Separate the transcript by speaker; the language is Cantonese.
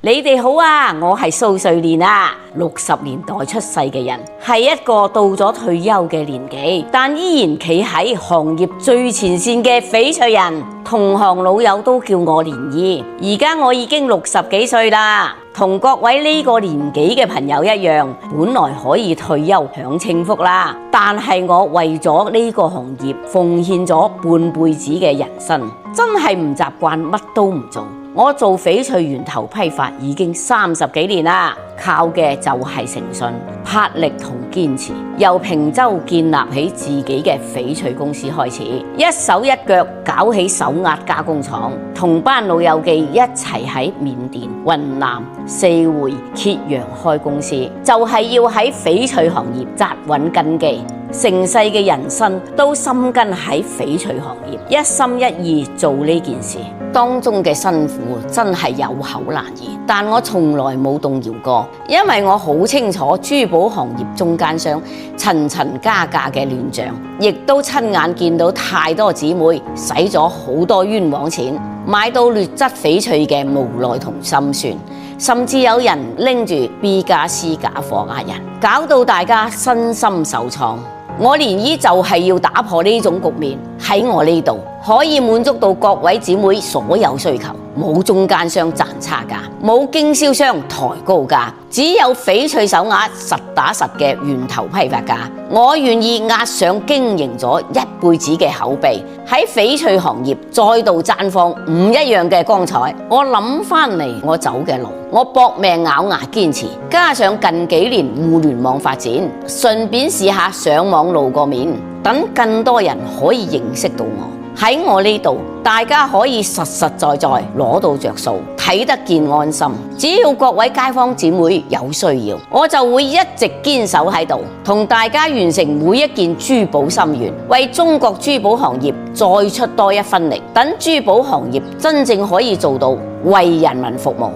Speaker 1: 你哋好啊，我係蘇瑞蓮啊，60年代出世嘅人，係一個到咗退休嘅年紀，但依然企喺行業最前線嘅翡翠人。同行老友都叫我蓮姨，而家我已經60幾歲啦，同各位呢個年紀嘅朋友一樣，本來可以退休享清福啦，但係我為咗呢個行業奉獻咗半輩子嘅人生，真係唔習慣乜都唔做。我做翡翠源頭批發已經30幾年啦，靠嘅就係誠信、魄力同堅持。由坪洲建立起自己嘅翡翠公司開始，一手一腳搞起手壓加工廠，同班老友記一齊喺緬甸、雲南四會揭陽開公司，就係要喺翡翠行業紮穩根基。成世嘅人生都深耕喺翡翠行業，一心一意做呢件事，當中嘅辛苦真係有口難言，但我從來冇動搖過，因為我好清楚珠寶行業中間商層層加價嘅亂象，亦都親眼見到太多姊妹使咗好多冤枉錢，買到劣質翡翠嘅無奈同心酸，甚至有人拎住 B 加 C 假貨呃人，搞到大家身心受創。我蓮姨就係要打破呢種局面，喺我呢度可以滿足到各位姊妹所有需求，冇中間商賺差價，冇經銷商抬高價，只有翡翠手鐲實打實嘅源頭批發價。我願意押上經營咗一輩子嘅口碑，喺翡翠行業再度綻放唔一樣嘅光彩。我諗翻嚟我走嘅路，我搏命咬牙堅持，加上近幾年互聯網發展，順便試下上網露個面，等更多人可以認識到我。喺我呢度，大家可以實實在在攞到着數，睇得見安心。只要各位街坊姊妹有需要，我就會一直堅守喺度，同大家完成每一件珠寶心願，為中國珠寶行業再出多一分力，等珠寶行業真正可以做到為人民服務。